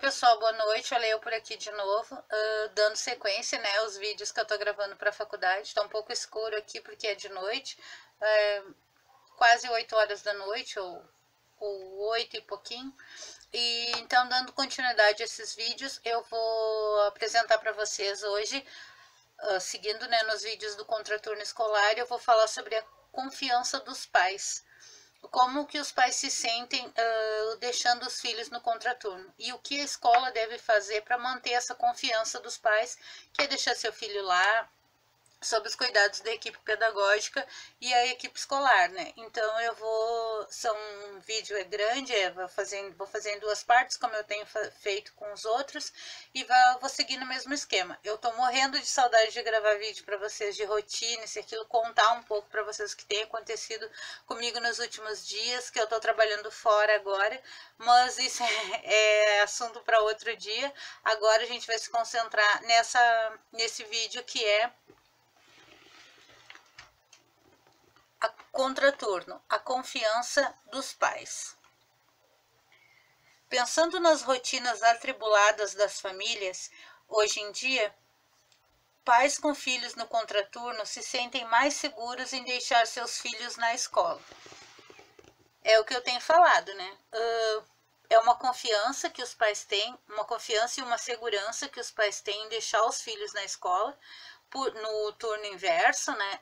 pessoal, boa noite. Olha eu por aqui de novo, dando sequência, né, aos vídeos que eu tô gravando para a faculdade. Tá um pouco escuro aqui porque é de noite, quase 8 horas da noite, ou 8 e pouquinho. E então, dando continuidade a esses vídeos, eu vou apresentar para vocês hoje, seguindo, né, nos vídeos do contraturno escolar, eu vou falar sobre a confiança dos pais. Como que os pais se sentem deixando os filhos no contraturno e o que a escola deve fazer para manter essa confiança dos pais, que é deixar seu filho lá sob os cuidados da equipe pedagógica e a equipe escolar, né? Então um vídeo é grande, vou fazer em duas partes, como eu tenho feito com os outros, e vou seguir no mesmo esquema. Eu tô morrendo de saudade de gravar vídeo para vocês de rotina, isso e aquilo, contar um pouco para vocês o que tem acontecido comigo nos últimos dias, que eu tô trabalhando fora agora, mas isso é assunto para outro dia. Agora a gente vai se concentrar nesse vídeo que é contraturno, a confiança dos pais. Pensando nas rotinas atribuladas das famílias, hoje em dia, pais com filhos no contraturno se sentem mais seguros em deixar seus filhos na escola. É o que eu tenho falado, né? É uma confiança que os pais têm, uma confiança e uma segurança que os pais têm em deixar os filhos na escola, no turno inverso, né?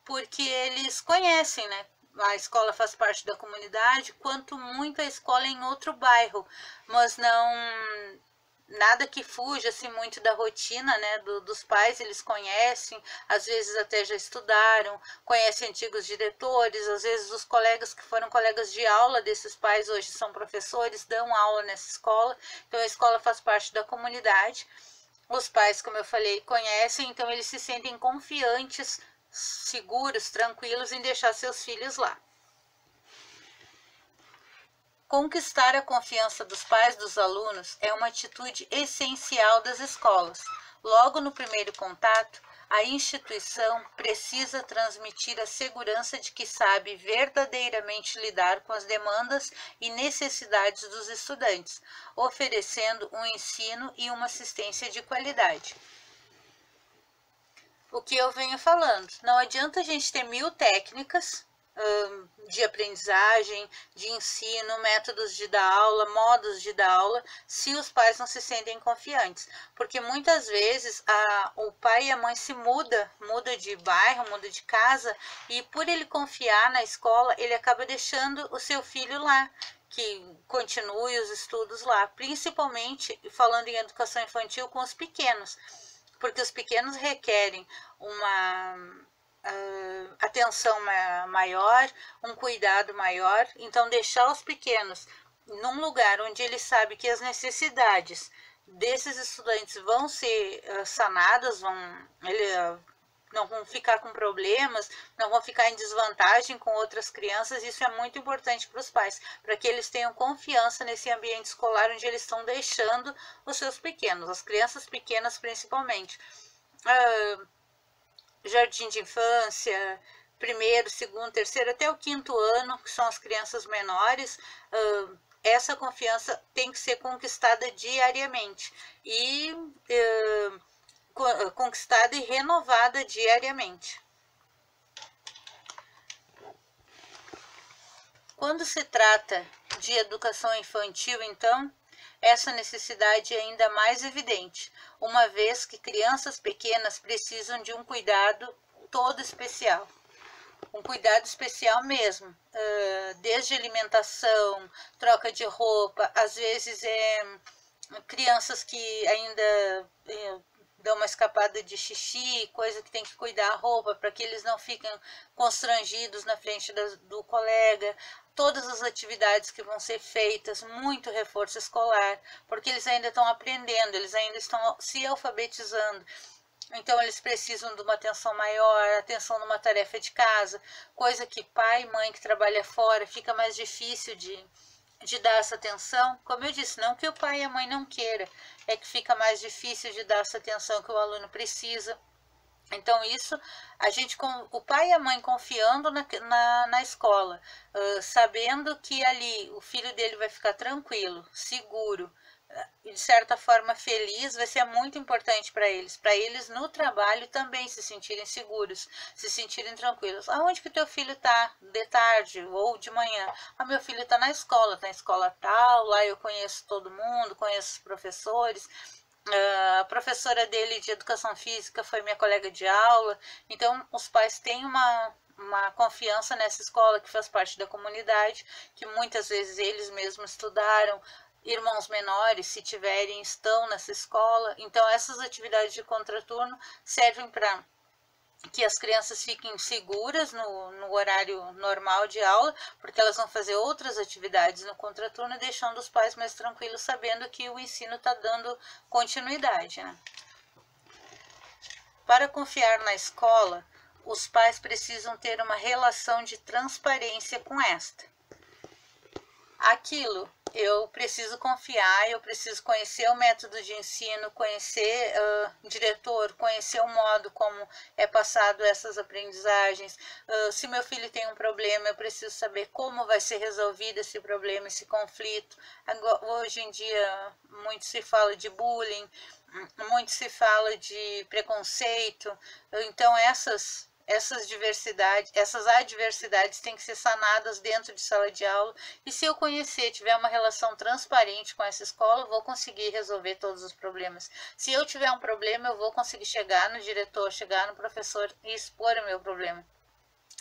Porque eles conhecem, né? A escola faz parte da comunidade, quanto muito a escola em outro bairro, mas não nada que fuja assim muito da rotina, né, dos pais. Eles conhecem, às vezes até já estudaram, conhecem antigos diretores, às vezes os colegas que foram colegas de aula desses pais hoje são professores, dão aula nessa escola, então a escola faz parte da comunidade. Os pais, como eu falei, conhecem, então eles se sentem confiantes, seguros, tranquilos em deixar seus filhos lá. Conquistar a confiança dos pais dos alunos é uma atitude essencial das escolas. Logo no primeiro contato, a instituição precisa transmitir a segurança de que sabe verdadeiramente lidar com as demandas e necessidades dos estudantes, oferecendo um ensino e uma assistência de qualidade. O que eu venho falando, não adianta a gente ter 1000 técnicas de aprendizagem, de ensino, métodos de dar aula, modos de dar aula, se os pais não se sentem confiantes. Porque muitas vezes o pai e a mãe se muda de bairro, muda de casa, e por ele confiar na escola, ele acaba deixando o seu filho lá, que continue os estudos lá, principalmente falando em educação infantil com os pequenos, porque os pequenos requerem uma atenção maior, um cuidado maior. Então deixar os pequenos num lugar onde ele sabe que as necessidades desses estudantes vão ser sanadas, não vão ficar com problemas, não vão ficar em desvantagem com outras crianças. Isso é muito importante para os pais, para que eles tenham confiança nesse ambiente escolar onde eles estão deixando os seus pequenos, as crianças pequenas principalmente. Jardim de infância, primeiro, segundo, terceiro, até o 5º ano, que são as crianças menores. Essa confiança tem que ser conquistada diariamente e conquistada e renovada diariamente. Quando se trata de educação infantil, então, essa necessidade é ainda mais evidente, uma vez que crianças pequenas precisam de um cuidado todo especial. Um cuidado especial mesmo, desde alimentação, troca de roupa, às vezes crianças que ainda dão uma escapada de xixi, coisa que tem que cuidar a roupa para que eles não fiquem constrangidos na frente do colega. Todas as atividades que vão ser feitas, muito reforço escolar, porque eles ainda estão aprendendo, eles ainda estão se alfabetizando. Então eles precisam de uma atenção maior, atenção numa tarefa de casa, coisa que pai e mãe que trabalha fora fica mais difícil de dar essa atenção. Como eu disse, não que o pai e a mãe não queiram, é que fica mais difícil de dar essa atenção que o aluno precisa. Então isso, o pai e a mãe confiando na escola, sabendo que ali o filho dele vai ficar tranquilo, seguro, de certa forma feliz, vai ser muito importante para eles no trabalho também se sentirem seguros, se sentirem tranquilos. Aonde que teu filho tá de tarde ou de manhã? Ah, meu filho tá na escola tal, lá eu conheço todo mundo, conheço os professores. A professora dele de educação física foi minha colega de aula, então os pais têm uma confiança nessa escola que faz parte da comunidade, que muitas vezes eles mesmos estudaram, irmãos menores, se tiverem, estão nessa escola. Então essas atividades de contraturno servem para que as crianças fiquem seguras no horário normal de aula, porque elas vão fazer outras atividades no contraturno, deixando os pais mais tranquilos, sabendo que o ensino está dando continuidade, né? Para confiar na escola, os pais precisam ter uma relação de transparência com esta. Aquilo, eu preciso confiar, eu preciso conhecer o método de ensino, conhecer o diretor, conhecer o modo como é passado essas aprendizagens. Se meu filho tem um problema, eu preciso saber como vai ser resolvido esse problema, esse conflito. Hoje em dia, muito se fala de bullying, muito se fala de preconceito. Então, essas adversidades têm que ser sanadas dentro de sala de aula, e se eu conhecer, tiver uma relação transparente com essa escola, eu vou conseguir resolver todos os problemas. Se eu tiver um problema, eu vou conseguir chegar no diretor, chegar no professor e expor o meu problema.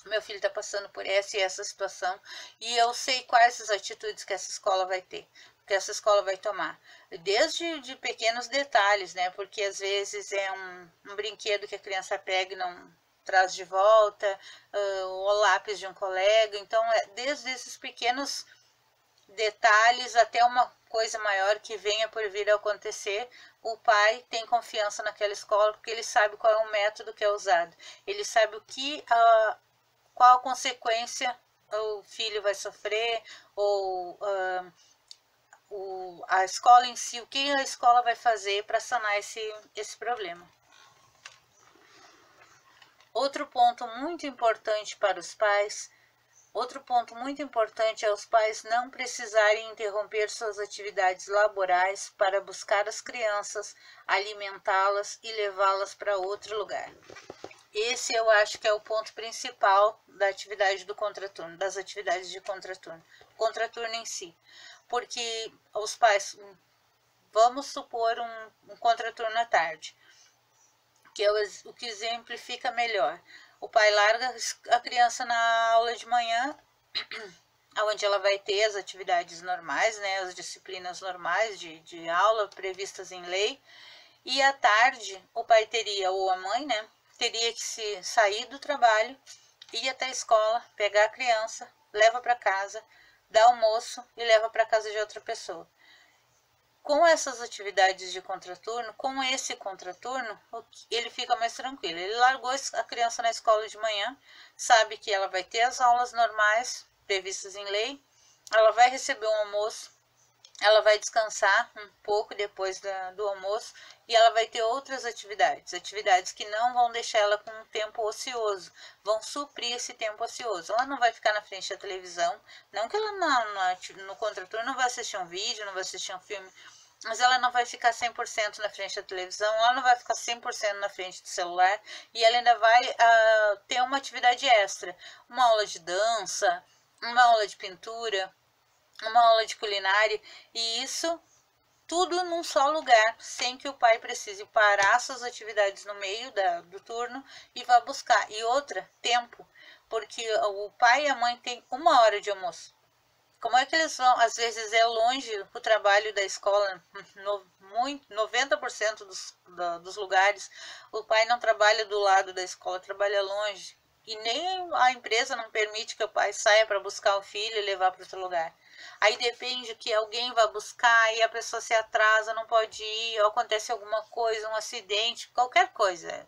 Meu filho está passando por essa e essa situação, e eu sei quais as atitudes que essa escola vai ter, que essa escola vai tomar, desde de pequenos detalhes, né? Porque às vezes é um brinquedo que a criança pega e não traz de volta, o lápis de um colega. Então, desde esses pequenos detalhes até uma coisa maior que venha por vir a acontecer, o pai tem confiança naquela escola, porque ele sabe qual é o método que é usado, ele sabe qual a consequência o filho vai sofrer, ou a escola em si, o que a escola vai fazer para sanar esse problema. Outro ponto muito importante para os pais, é os pais não precisarem interromper suas atividades laborais para buscar as crianças, alimentá-las e levá-las para outro lugar. Esse eu acho que é o ponto principal da atividade do contraturno, das atividades de contraturno. Contraturno em si. Porque os pais, vamos supor um contraturno à tarde, que é o que exemplifica melhor. O pai larga a criança na aula de manhã, onde ela vai ter as atividades normais, né, as disciplinas normais de aula previstas em lei, e à tarde o pai teria, ou a mãe, né, teria que se sair do trabalho, ir até a escola, pegar a criança, leva para casa, dá almoço e leva para casa de outra pessoa. Com essas atividades de contraturno, com esse contraturno, ele fica mais tranquilo. Ele largou a criança na escola de manhã, sabe que ela vai ter as aulas normais previstas em lei, ela vai receber um almoço, ela vai descansar um pouco depois do almoço, e ela vai ter outras atividades que não vão deixar ela com um tempo ocioso, vão suprir esse tempo ocioso. Ela não vai ficar na frente da televisão, não que ela no contraturno não vai assistir um vídeo, não vai assistir um filme, mas ela não vai ficar 100% na frente da televisão, ela não vai ficar 100% na frente do celular, e ela ainda vai ter uma atividade extra, uma aula de dança, uma aula de pintura, uma aula de culinária, e isso tudo num só lugar, sem que o pai precise parar suas atividades no meio do turno e vá buscar. E outra, tempo, porque o pai e a mãe têm 1 hora de almoço. Como é que eles vão? Às vezes é longe o trabalho da escola, 90% dos lugares, o pai não trabalha do lado da escola, trabalha longe. E nem a empresa não permite que o pai saia para buscar o filho e levar para outro lugar. Aí depende que alguém vá buscar e a pessoa se atrasa, não pode ir, ou acontece alguma coisa, um acidente, qualquer coisa.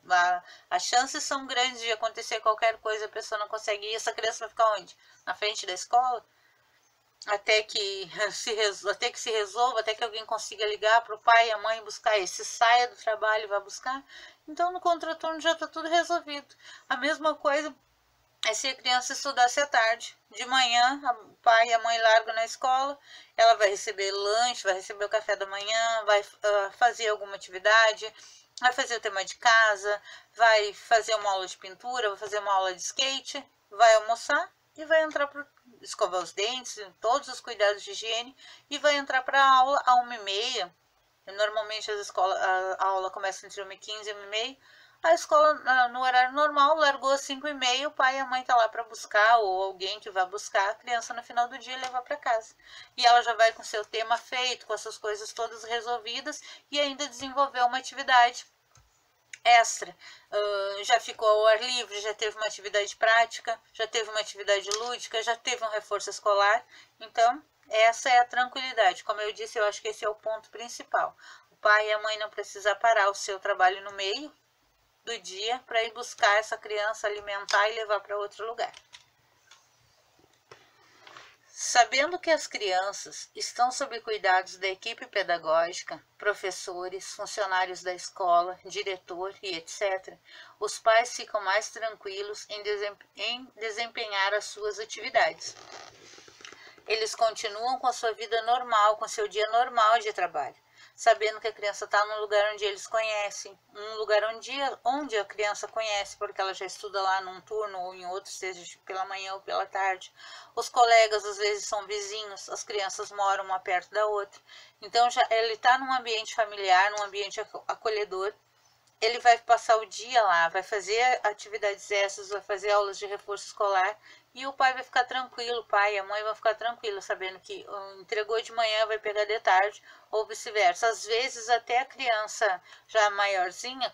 As chances são grandes de acontecer qualquer coisa, a pessoa não consegue ir, essa criança vai ficar onde? Na frente da escola? Até que se resolva, até que alguém consiga ligar para o pai e a mãe buscar ele, se saia do trabalho e vá buscar. Então no contraturno já está tudo resolvido. A mesma coisa é se a criança estudasse à tarde. De manhã, o pai e a mãe largam na escola, ela vai receber lanche, vai receber o café da manhã, vai fazer alguma atividade, vai fazer o tema de casa, vai fazer uma aula de pintura, vai fazer uma aula de skate, vai almoçar e vai entrar para escovar os dentes, todos os cuidados de higiene, e vai entrar para a aula a 1h30. Normalmente a aula começa entre 1h15 e 1h30. A escola, no horário normal, largou às 5h30, o pai e a mãe tá lá para buscar, ou alguém que vai buscar a criança no final do dia e levar para casa. E ela já vai com seu tema feito, com as suas coisas todas resolvidas, e ainda desenvolver uma atividade extra. Já ficou ao ar livre, já teve uma atividade prática, já teve uma atividade lúdica, já teve um reforço escolar. Então, essa é a tranquilidade. Como eu disse, eu acho que esse é o ponto principal. O pai e a mãe não precisam parar o seu trabalho no meio do dia para ir buscar essa criança, alimentar e levar para outro lugar. Sabendo que as crianças estão sob cuidados da equipe pedagógica, professores, funcionários da escola, diretor e etc., os pais ficam mais tranquilos em desempenhar as suas atividades. Eles continuam com a sua vida normal, com seu dia normal de trabalho, sabendo que a criança está num lugar onde eles conhecem, um lugar onde a criança conhece, porque ela já estuda lá num turno ou em outro, seja pela manhã ou pela tarde. Os colegas às vezes são vizinhos, as crianças moram uma perto da outra. Então ele está num ambiente familiar, num ambiente acolhedor. Ele vai passar o dia lá, vai fazer atividades extras, vai fazer aulas de reforço escolar, e o pai vai ficar tranquilo, o pai e a mãe vão ficar tranquilos, sabendo que entregou de manhã, vai pegar de tarde, ou vice-versa. Às vezes até a criança já maiorzinha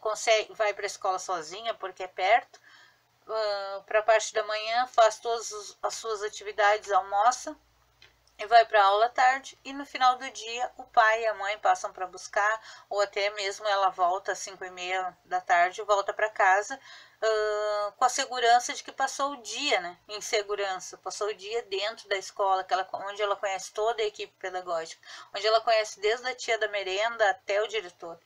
vai para a escola sozinha, porque é perto, para a parte da manhã, faz todas as suas atividades, almoça, e vai para a aula à tarde, e no final do dia o pai e a mãe passam para buscar, ou até mesmo ela volta às 5h30 da tarde, volta para casa, com a segurança de que passou o dia, né, em segurança, passou o dia dentro da escola, onde ela conhece toda a equipe pedagógica, onde ela conhece desde a tia da merenda até o diretor,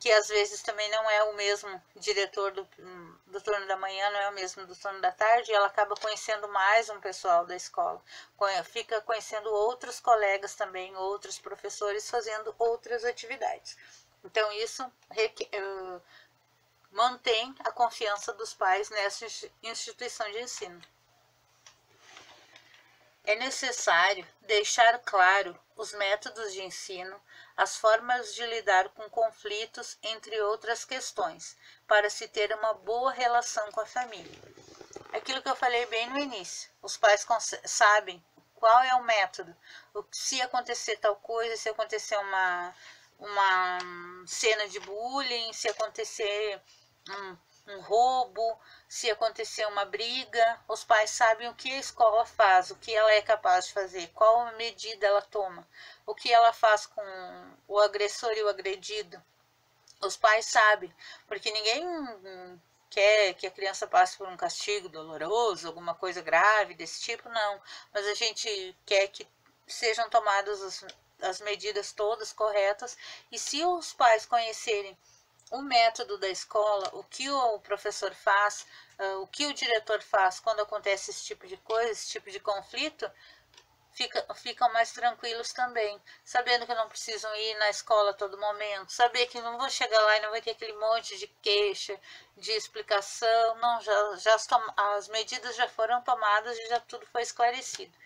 que às vezes também não é o mesmo diretor do turno da manhã, não é o mesmo do turno da tarde, e ela acaba conhecendo mais um pessoal da escola, fica conhecendo outros colegas também, outros professores, fazendo outras atividades. Então isso mantém a confiança dos pais nessa instituição de ensino. É necessário deixar claro os métodos de ensino, as formas de lidar com conflitos, entre outras questões, para se ter uma boa relação com a família. Aquilo que eu falei bem no início, os pais sabem qual é o método, se acontecer tal coisa, se acontecer uma cena de bullying, se acontecer um roubo, se acontecer uma briga, os pais sabem o que a escola faz, o que ela é capaz de fazer, qual medida ela toma, o que ela faz com o agressor e o agredido. Os pais sabem, porque ninguém quer que a criança passe por um castigo doloroso, alguma coisa grave desse tipo, não. Mas a gente quer que sejam tomadas as medidas todas corretas, e se os pais conhecerem o método da escola, o que o professor faz, o que o diretor faz quando acontece esse tipo de coisa, esse tipo de conflito, ficam mais tranquilos também, sabendo que não precisam ir na escola a todo momento, saber que não vão chegar lá e não vai ter aquele monte de queixa, de explicação, não, as medidas já foram tomadas e já tudo foi esclarecido.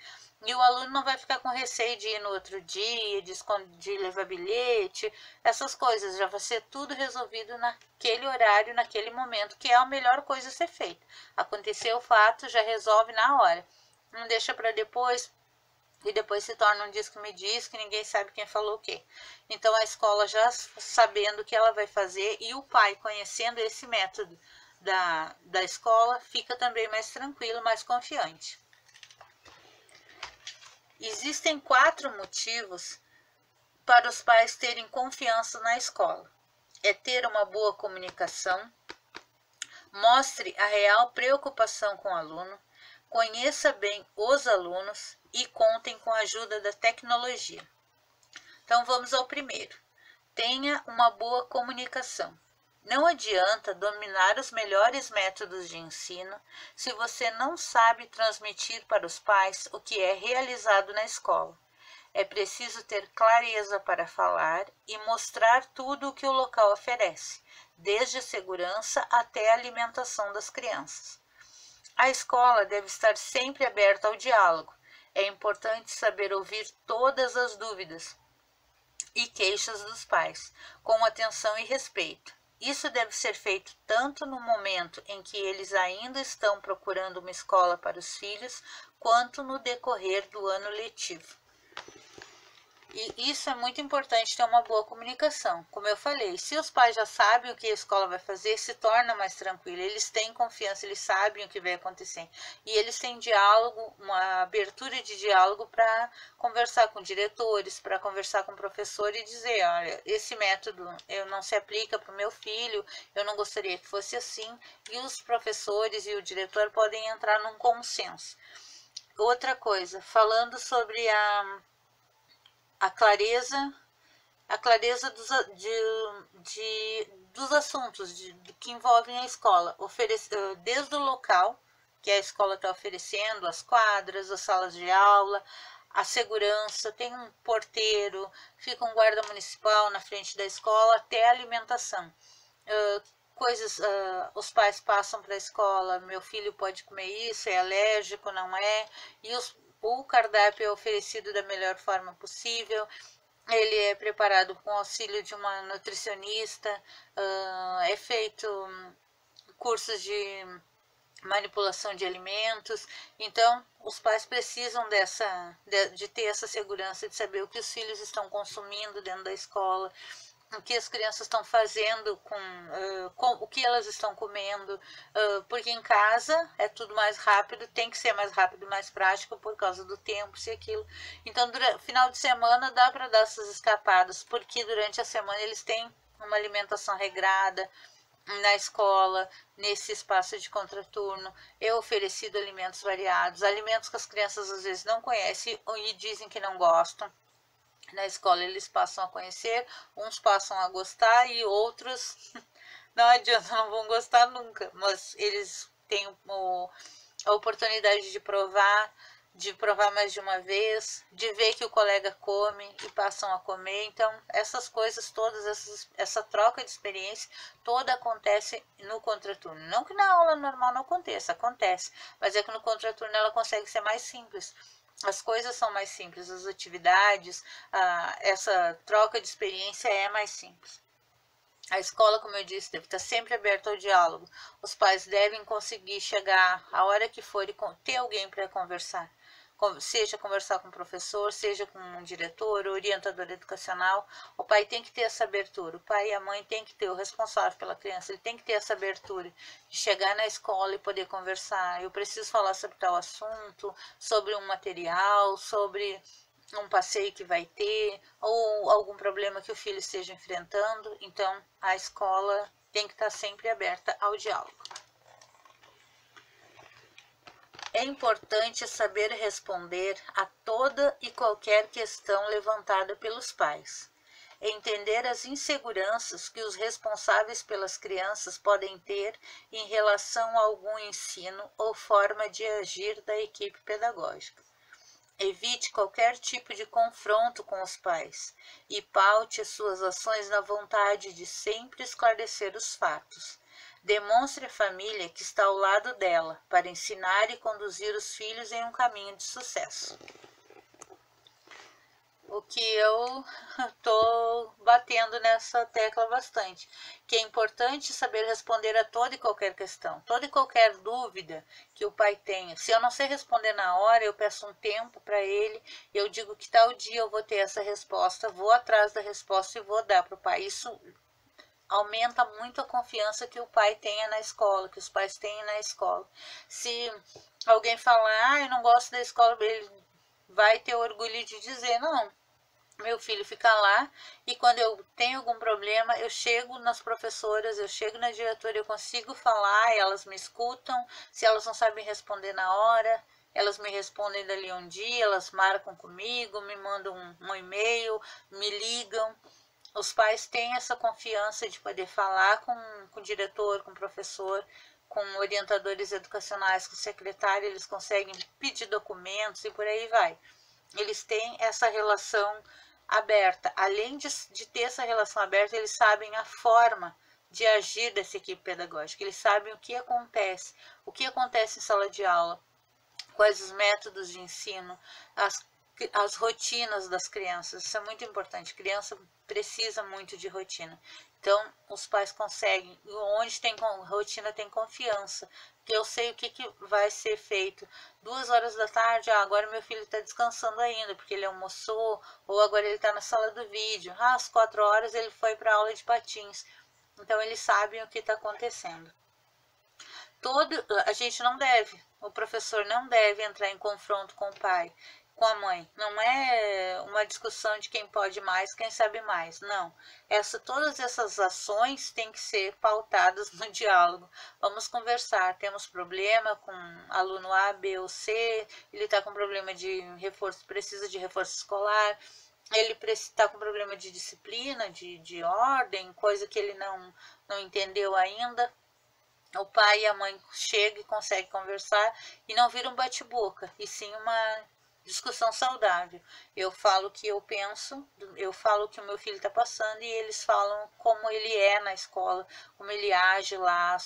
E o aluno não vai ficar com receio de ir no outro dia, de levar bilhete, essas coisas. Já vai ser tudo resolvido naquele horário, naquele momento, que é a melhor coisa a ser feita. Aconteceu o fato, já resolve na hora. Não deixa para depois, e depois se torna um diz que me diz, que ninguém sabe quem falou o quê. Então a escola já sabendo o que ela vai fazer, e o pai conhecendo esse método da escola, fica também mais tranquilo, mais confiante. Existem 4 motivos para os pais terem confiança na escola. É ter uma boa comunicação, mostre a real preocupação com o aluno, conheça bem os alunos e contem com a ajuda da tecnologia. Então vamos ao primeiro. Tenha uma boa comunicação. Não adianta dominar os melhores métodos de ensino se você não sabe transmitir para os pais o que é realizado na escola. É preciso ter clareza para falar e mostrar tudo o que o local oferece, desde a segurança até a alimentação das crianças. A escola deve estar sempre aberta ao diálogo. É importante saber ouvir todas as dúvidas e queixas dos pais, com atenção e respeito. Isso deve ser feito tanto no momento em que eles ainda estão procurando uma escola para os filhos, quanto no decorrer do ano letivo. E isso é muito importante, ter uma boa comunicação. Como eu falei, se os pais já sabem o que a escola vai fazer, se torna mais tranquilo. Eles têm confiança, eles sabem o que vai acontecer. E eles têm diálogo, uma abertura de diálogo para conversar com diretores, para conversar com o professor e dizer, olha, esse método não se aplica para o meu filho, eu não gostaria que fosse assim. E os professores e o diretor podem entrar num consenso. Outra coisa, falando sobre a clareza dos assuntos que envolvem a escola, desde o local que a escola está oferecendo, as quadras, as salas de aula, a segurança, tem um porteiro, fica um guarda municipal na frente da escola, até a alimentação. Os pais passam para a escola, meu filho pode comer isso, é alérgico, não é, e o cardápio é oferecido da melhor forma possível. Ele é preparado com auxílio de uma nutricionista, é feito cursos de manipulação de alimentos. Então, os pais precisam de ter essa segurança de saber o que os filhos estão consumindo dentro da escola, o que as crianças estão fazendo com o que elas estão comendo, porque em casa é tudo mais rápido, tem que ser mais rápido e mais prático por causa do tempo, se aquilo. Então, durante final de semana dá para dar essas escapadas, porque durante a semana eles têm uma alimentação regrada. Na escola, nesse espaço de contraturno, é oferecido alimentos variados, alimentos que as crianças às vezes não conhecem e dizem que não gostam. Na escola eles passam a conhecer, uns passam a gostar e outros não adianta, não vão gostar nunca, mas eles têm a oportunidade de provar mais de uma vez, de ver que o colega come e passam a comer. Então, essas coisas todas, essa troca de experiência toda acontece no contraturno. Não que na aula normal não aconteça, acontece, mas é que no contraturno ela consegue ser mais simples. As coisas são mais simples, as atividades, essa troca de experiência é mais simples. A escola, como eu disse, deve estar sempre aberta ao diálogo. Os pais devem conseguir chegar a hora que for e ter alguém para conversar. Seja conversar com o professor, seja com um diretor, orientador educacional. O pai tem que ter essa abertura, o pai e a mãe tem que ter, o responsável pela criança, ele tem que ter essa abertura de chegar na escola e poder conversar. Eu preciso falar sobre tal assunto, sobre um material, sobre um passeio que vai ter, ou algum problema que o filho esteja enfrentando. Então, a escola tem que estar sempre aberta ao diálogo. É importante saber responder a toda e qualquer questão levantada pelos pais. Entender as inseguranças que os responsáveis pelas crianças podem ter em relação a algum ensino ou forma de agir da equipe pedagógica. Evite qualquer tipo de confronto com os pais e paute as suas ações na vontade de sempre esclarecer os fatos. Demonstre à família que está ao lado dela para ensinar e conduzir os filhos em um caminho de sucesso. O que eu estou batendo nessa tecla bastante, que é importante saber responder a toda e qualquer questão, toda e qualquer dúvida que o pai tenha. Se eu não sei responder na hora, eu peço um tempo para ele, eu digo que tal dia eu vou ter essa resposta, vou atrás da resposta e vou dar para o pai. Isso aumenta muito a confiança que o pai tenha na escola, que os pais tenham na escola. Se alguém falar, eu não gosto da escola, ele vai ter orgulho de dizer, não, meu filho fica lá, e quando eu tenho algum problema, eu chego nas professoras, eu chego na diretora, eu consigo falar, elas me escutam. Se elas não sabem responder na hora, elas me respondem dali um dia, elas marcam comigo, me mandam um e-mail, me ligam. os pais têm essa confiança de poder falar com o diretor, com o professor, com orientadores educacionais, com o secretário, eles conseguem pedir documentos e por aí vai. Eles têm essa relação aberta. Além de ter essa relação aberta, eles sabem a forma de agir dessa equipe pedagógica. Eles sabem o que acontece em sala de aula, quais os métodos de ensino, as rotinas das crianças. Isso é muito importante. Criança precisa muito de rotina. Então, os pais conseguem, onde tem rotina, tem confiança, que eu sei o que vai ser feito. 2 horas da tarde, agora meu filho está descansando ainda, porque ele almoçou, ou agora ele está na sala do vídeo. Às 4 horas ele foi para a aula de patins. Então, eles sabem o que está acontecendo. A gente não deve, o professor não deve entrar em confronto com o pai, com a mãe. Não é uma discussão de quem pode mais, quem sabe mais. Não. Todas essas ações têm que ser pautadas no diálogo. Vamos conversar. Temos problema com aluno A, B ou C. Ele está com problema de reforço, precisa de reforço escolar. Ele está com problema de disciplina, de ordem, coisa que ele não entendeu ainda. O pai e a mãe chegam e conseguem conversar e não vira um bate-boca, e sim uma discussão saudável. Eu falo o que eu penso, eu falo o que o meu filho está passando e eles falam como ele é na escola, como ele age lá,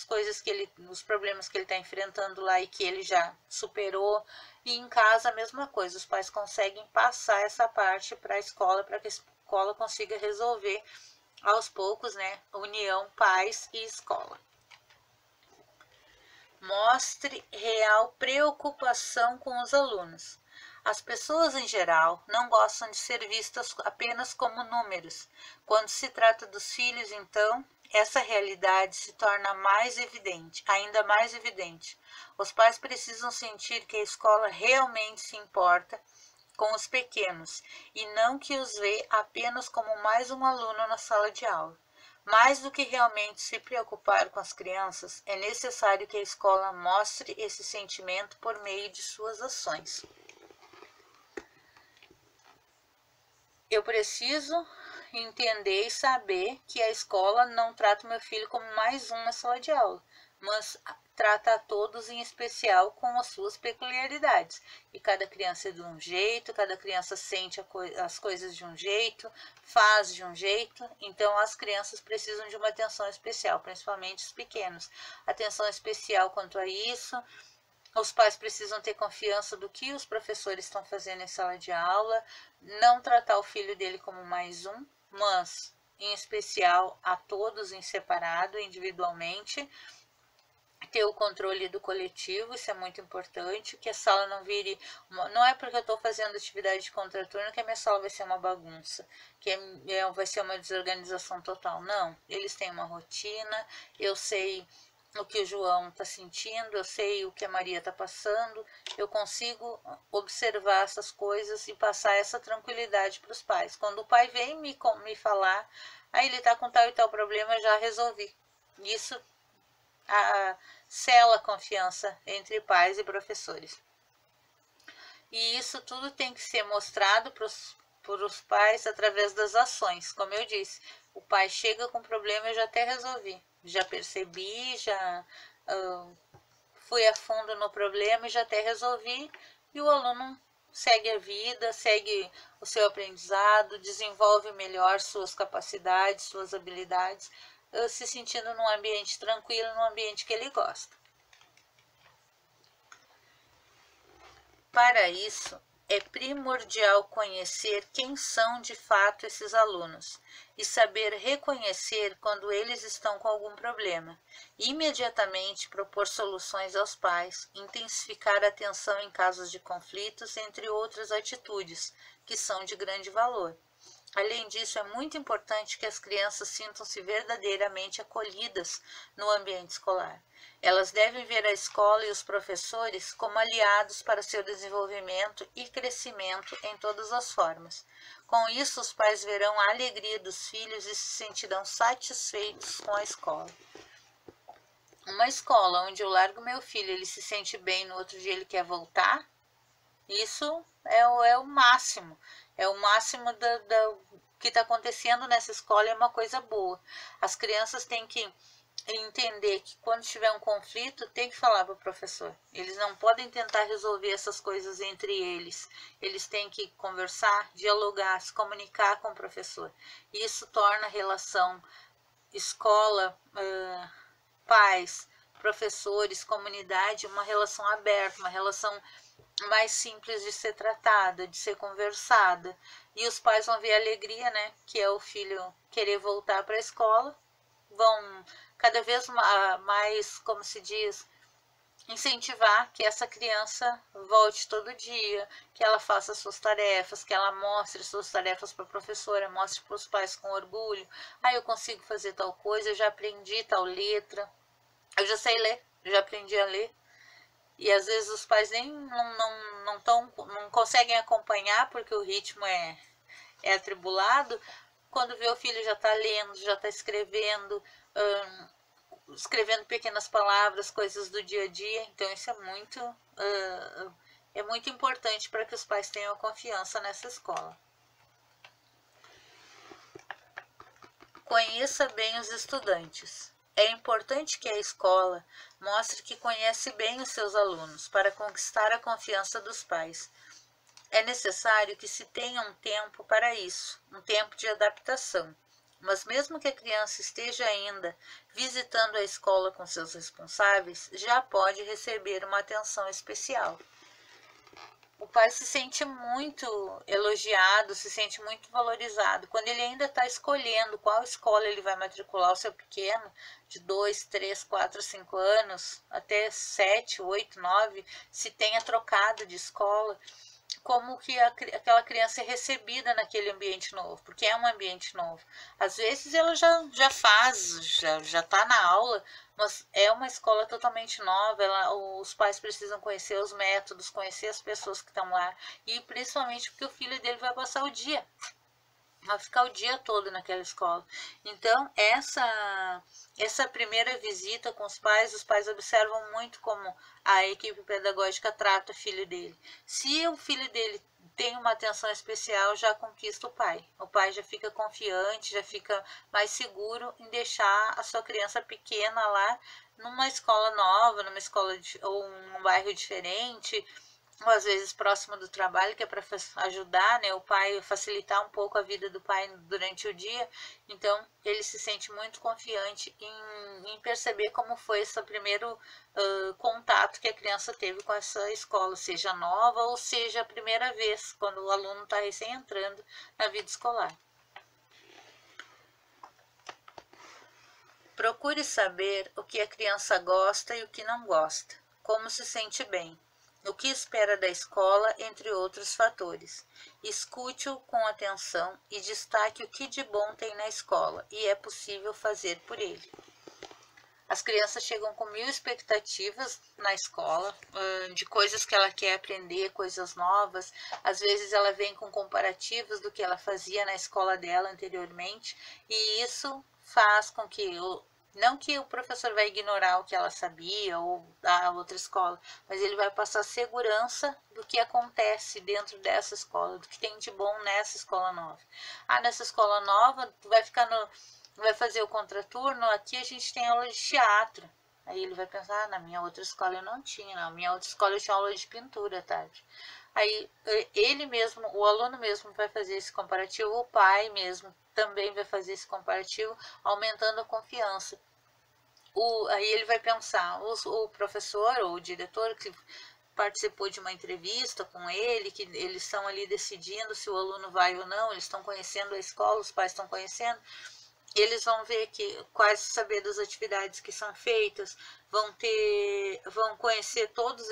os problemas que ele está enfrentando lá e que ele já superou. E em casa a mesma coisa, os pais conseguem passar essa parte para a escola, para que a escola consiga resolver aos poucos, né? União, pais e escola. Mostre real preocupação com os alunos. As pessoas em geral não gostam de ser vistas apenas como números. Quando se trata dos filhos, então, essa realidade se torna ainda mais evidente. Os pais precisam sentir que a escola realmente se importa com os pequenos e não que os vê apenas como mais um aluno na sala de aula. Mais do que realmente se preocupar com as crianças, é necessário que a escola mostre esse sentimento por meio de suas ações. Eu preciso entender e saber que a escola não trata o meu filho como mais um na sala de aula, mas trata a todos em especial com as suas peculiaridades. E cada criança é de um jeito, cada criança sente as coisas de um jeito, faz de um jeito. Então as crianças precisam de uma atenção especial, principalmente os pequenos. Atenção especial quanto a isso. Os pais precisam ter confiança do que os professores estão fazendo em sala de aula, não tratar o filho dele como mais um, mas em especial a todos em separado, individualmente. Ter o controle do coletivo, isso é muito importante, que a sala não vire, não é porque eu estou fazendo atividade de contraturno que a minha sala vai ser uma bagunça, que vai ser uma desorganização total, não, eles têm uma rotina, eu sei o que o João está sentindo, eu sei o que a Maria está passando, eu consigo observar essas coisas e passar essa tranquilidade para os pais. Quando o pai vem me falar, aí ele está com tal e tal problema, eu já resolvi. Isso sela a confiança entre pais e professores. E isso tudo tem que ser mostrado para os pais através das ações. Como eu disse, o pai chega com problema, eu já até resolvi. Já percebi, já fui a fundo no problema e já até resolvi. E o aluno segue a vida, segue o seu aprendizado, desenvolve melhor suas capacidades, suas habilidades, se sentindo num ambiente tranquilo, num ambiente que ele gosta. Para isso, é primordial conhecer quem são de fato esses alunos e saber reconhecer quando eles estão com algum problema. Imediatamente propor soluções aos pais, intensificar a atenção em casos de conflitos, entre outras atitudes que são de grande valor. Além disso, é muito importante que as crianças sintam-se verdadeiramente acolhidas no ambiente escolar. Elas devem ver a escola e os professores como aliados para seu desenvolvimento e crescimento em todas as formas. Com isso, os pais verão a alegria dos filhos e se sentirão satisfeitos com a escola. Uma escola onde eu largo meu filho, ele se sente bem, no outro dia ele quer voltar, isso é o máximo. É o máximo que está acontecendo nessa escola é uma coisa boa. As crianças têm que entender que quando tiver um conflito, tem que falar para o professor. Eles não podem tentar resolver essas coisas entre eles. Eles têm que conversar, dialogar, se comunicar com o professor. Isso torna a relação escola, pais, professores, comunidade, uma relação aberta, uma relação mais simples de ser tratada, de ser conversada. E os pais vão ver a alegria, né, que é o filho querer voltar para a escola, vão cada vez mais, como se diz, incentivar que essa criança volte todo dia, que ela faça suas tarefas, que ela mostre suas tarefas para a professora, mostre para os pais com orgulho. Eu consigo fazer tal coisa, eu já aprendi tal letra, eu já sei ler, já aprendi a ler. E às vezes os pais nem não conseguem acompanhar porque o ritmo é atribulado. Quando vê o filho já está lendo, já está escrevendo, escrevendo pequenas palavras, coisas do dia a dia. Então isso é muito importante para que os pais tenham confiança nessa escola. Conheça bem os estudantes. É importante que a escola mostre que conhece bem os seus alunos para conquistar a confiança dos pais. É necessário que se tenha um tempo para isso, um tempo de adaptação. Mas mesmo que a criança esteja ainda visitando a escola com seus responsáveis, já pode receber uma atenção especial. O pai se sente muito elogiado, se sente muito valorizado. Quando ele ainda está escolhendo qual escola ele vai matricular o seu pequeno, de 2, 3, 4, 5 anos, até 7, 8, 9, se tenha trocado de escola, como que aquela criança é recebida naquele ambiente novo, porque é um ambiente novo. Às vezes ela já está na aula, mas é uma escola totalmente nova, os pais precisam conhecer os métodos, conhecer as pessoas que estão lá, e principalmente porque o filho dele vai passar o dia, vai ficar o dia todo naquela escola. Então, essa primeira visita com os pais observam muito como a equipe pedagógica trata o filho dele. Se o filho dele tem uma atenção especial, já conquista o pai. O pai já fica confiante, já fica mais seguro em deixar a sua criança pequena lá numa escola nova, numa escola ou num bairro diferente, ou às vezes próximo do trabalho, que é para ajudar, né, o pai, facilitar um pouco a vida do pai durante o dia. Então ele se sente muito confiante em perceber como foi esse primeiro contato que a criança teve com essa escola, seja nova ou seja a primeira vez, quando o aluno está recém entrando na vida escolar. Procure saber o que a criança gosta e o que não gosta, como se sente bem, o que espera da escola, entre outros fatores. Escute-o com atenção e destaque o que de bom tem na escola e é possível fazer por ele. As crianças chegam com 1000 expectativas na escola, de coisas que ela quer aprender, coisas novas. Às vezes ela vem com comparativos do que ela fazia na escola dela anteriormente, e isso faz com que não que o professor vai ignorar o que ela sabia ou da outra escola, mas ele vai passar segurança do que acontece dentro dessa escola, do que tem de bom nessa escola nova. Nessa escola nova, tu vai fazer o contraturno, aqui a gente tem aula de teatro. Aí ele vai pensar, na minha outra escola eu não tinha, na minha outra escola eu tinha aula de pintura à tarde. Aí ele mesmo, o aluno mesmo vai fazer esse comparativo, o pai mesmo também vai fazer esse comparativo, aumentando a confiança. Aí ele vai pensar, o professor ou o diretor que participou de uma entrevista com ele, que eles estão ali decidindo se o aluno vai ou não, eles estão conhecendo a escola, os pais estão conhecendo, eles vão ver saber das atividades que são feitas, vão conhecer todas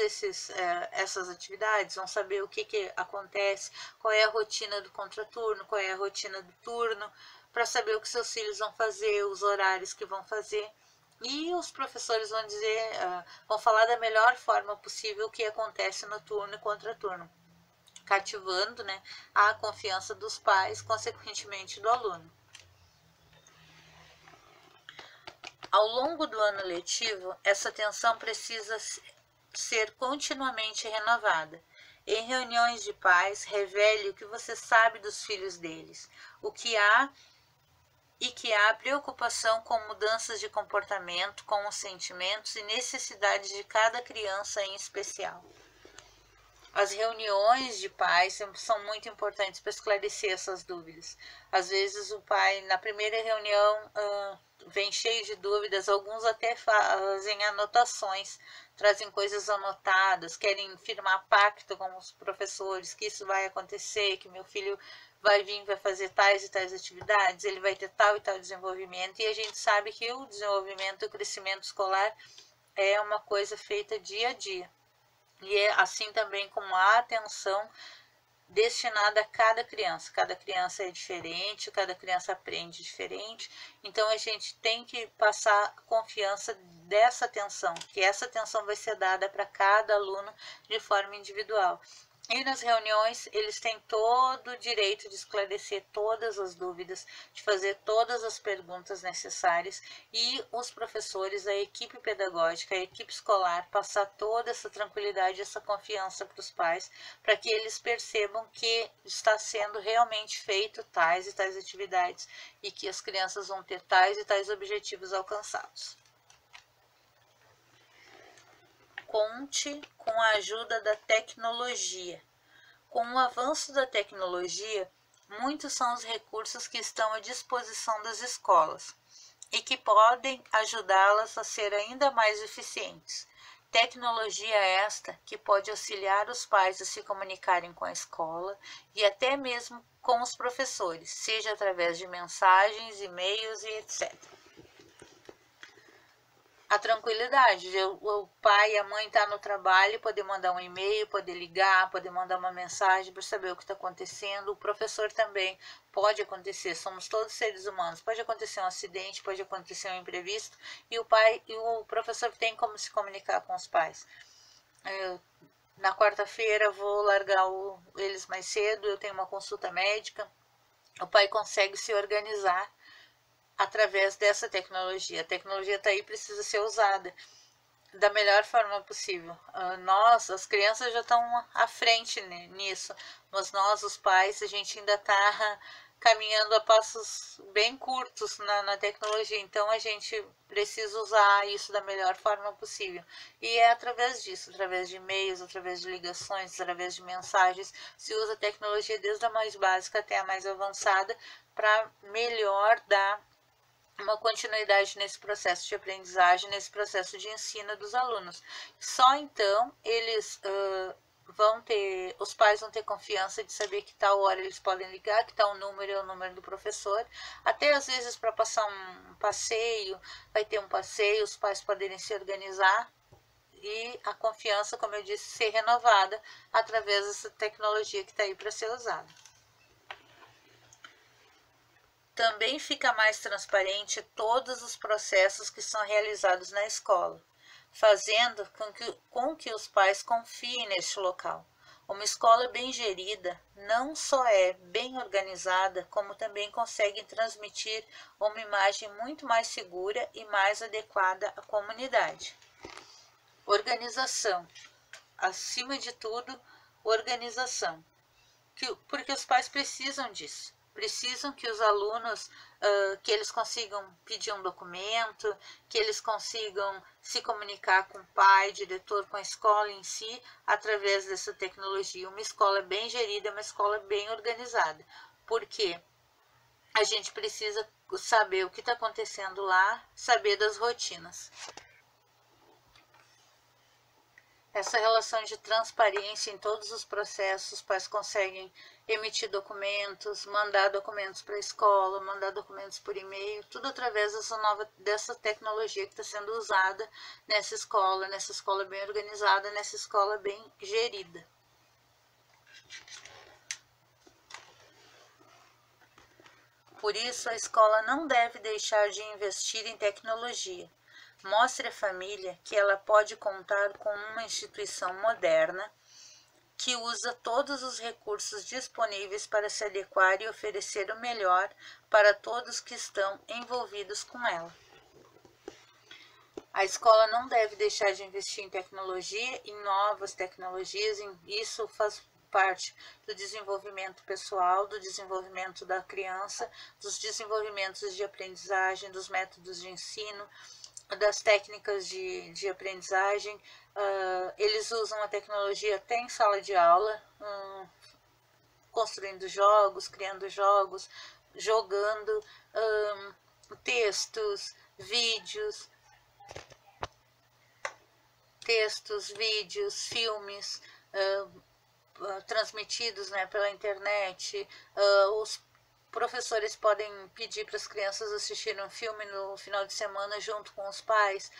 essas atividades, vão saber o que acontece, qual é a rotina do contraturno, qual é a rotina do turno, para saber o que seus filhos vão fazer, os horários que vão fazer. E os professores vão dizer, vão falar da melhor forma possível o que acontece no turno e contraturno, cativando, né, a confiança dos pais, consequentemente do aluno. Ao longo do ano letivo, essa atenção precisa ser continuamente renovada. Em reuniões de pais, revele o que você sabe dos filhos deles, o que há e que há preocupação com mudanças de comportamento, com os sentimentos e necessidades de cada criança em especial. As reuniões de pais são muito importantes para esclarecer essas dúvidas. Às vezes o pai, na primeira reunião, vem cheio de dúvidas, alguns até fazem anotações, trazem coisas anotadas, querem firmar pacto com os professores, que isso vai acontecer, que meu filho vai vir, vai fazer tais e tais atividades, ele vai ter tal e tal desenvolvimento, e a gente sabe que o desenvolvimento, o crescimento escolar é uma coisa feita dia a dia. E é assim também como a atenção destinada a cada criança. Cada criança é diferente, cada criança aprende diferente. Então a gente tem que passar confiança dessa atenção, que essa atenção vai ser dada para cada aluno de forma individual. E nas reuniões, eles têm todo o direito de esclarecer todas as dúvidas, de fazer todas as perguntas necessárias e os professores, a equipe pedagógica, a equipe escolar, passar toda essa tranquilidade, essa confiança para os pais, para que eles percebam que está sendo realmente feito tais e tais atividades e que as crianças vão ter tais e tais objetivos alcançados. Conte com a ajuda da tecnologia. Com o avanço da tecnologia, muitos são os recursos que estão à disposição das escolas e que podem ajudá-las a ser ainda mais eficientes. Tecnologia esta que pode auxiliar os pais a se comunicarem com a escola e até mesmo com os professores, seja através de mensagens, e-mails e etc. A tranquilidade de o pai e a mãe estar no trabalho, poder mandar um e-mail, poder ligar, poder mandar uma mensagem para saber o que está acontecendo. O professor também pode acontecer, somos todos seres humanos, pode acontecer um acidente, pode acontecer um imprevisto e o pai e o professor tem como se comunicar com os pais. Na quarta-feira vou largar eles mais cedo, eu tenho uma consulta médica, o pai consegue se organizar através dessa tecnologia. A tecnologia está aí, precisa ser usada da melhor forma possível. Nós, as crianças já estão à frente nisso, mas nós, os pais, a gente ainda está caminhando a passos bem curtos na tecnologia, então a gente precisa usar isso da melhor forma possível. E é através disso, através de e-mails, através de ligações, através de mensagens, se usa a tecnologia desde a mais básica até a mais avançada para melhor dar uma continuidade nesse processo de aprendizagem, nesse processo de ensino dos alunos. Só então eles os pais vão ter confiança de saber que tal hora eles podem ligar, que tal número é o número do professor, até às vezes para passar um passeio, vai ter um passeio, os pais poderem se organizar e a confiança, como eu disse, ser renovada através dessa tecnologia que está aí para ser usada. Também fica mais transparente todos os processos que são realizados na escola, fazendo com que os pais confiem neste local. Uma escola bem gerida não só é bem organizada, como também consegue transmitir uma imagem muito mais segura e mais adequada à comunidade. Organização. Acima de tudo, organização. Porque os pais precisam disso. Precisam que os alunos, que eles consigam pedir um documento, que eles consigam se comunicar com o pai, diretor, com a escola em si, através dessa tecnologia. Uma escola bem gerida é uma escola bem organizada, porque a gente precisa saber o que está acontecendo lá, saber das rotinas. Essa relação de transparência em todos os processos, os pais conseguem emitir documentos, mandar documentos para a escola, mandar documentos por e-mail, tudo através dessa tecnologia que está sendo usada nessa escola bem organizada, nessa escola bem gerida. Por isso, a escola não deve deixar de investir em tecnologia. Mostre à família que ela pode contar com uma instituição moderna que usa todos os recursos disponíveis para se adequar e oferecer o melhor para todos que estão envolvidos com ela. A escola não deve deixar de investir em tecnologia, em novas tecnologias, isso faz parte do desenvolvimento pessoal, do desenvolvimento da criança, dos desenvolvimentos de aprendizagem, dos métodos de ensino, das técnicas de aprendizagem. Eles usam a tecnologia até em sala de aula, construindo jogos, criando jogos, jogando textos, vídeos, filmes transmitidos, né, pela internet. Os professores podem pedir para as crianças assistirem um filme no final de semana junto com os pais.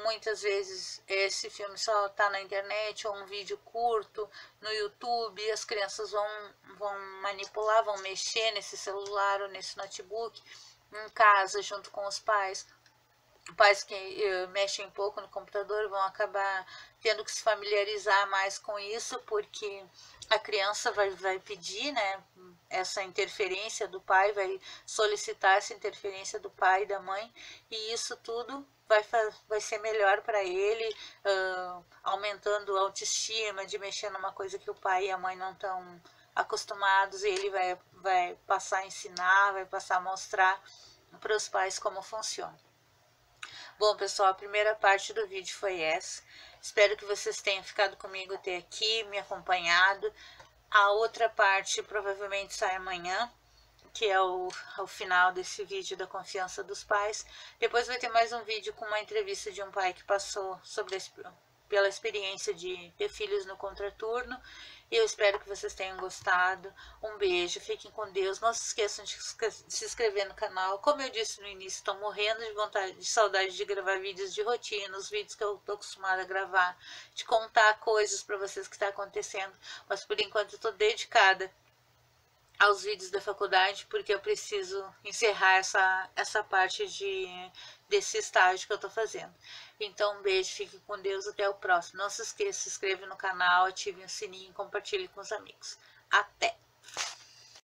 Muitas vezes esse filme só está na internet, ou um vídeo curto no YouTube, as crianças vão manipular, vão mexer nesse celular ou nesse notebook em casa junto com os pais. Pais que mexem pouco no computador vão acabar tendo que se familiarizar mais com isso, porque a criança vai pedir, né, essa interferência do pai, vai solicitar essa interferência do pai e da mãe, e isso tudo vai ser melhor para ele, aumentando a autoestima de mexer numa coisa que o pai e a mãe não estão acostumados, e ele vai passar a ensinar, vai passar a mostrar para os pais como funciona. Bom, pessoal, a primeira parte do vídeo foi essa. Espero que vocês tenham ficado comigo até aqui, me acompanhado. A outra parte provavelmente sai amanhã, que é o final desse vídeo da confiança dos pais. Depois vai ter mais um vídeo com uma entrevista de um pai que passou pela experiência de ter filhos no contraturno. Eu espero que vocês tenham gostado. Um beijo, fiquem com Deus. Não se esqueçam de se inscrever no canal. Como eu disse no início, estou morrendo de saudade de gravar vídeos de rotina, os vídeos que eu estou acostumada a gravar, de contar coisas para vocês que está acontecendo. Mas por enquanto eu estou dedicada aos vídeos da faculdade, porque eu preciso encerrar essa parte desse estágio que eu tô fazendo. Então, um beijo, fique com Deus, até o próximo. Não se esqueça, se inscreva no canal, ative o sininho e compartilhe com os amigos. Até!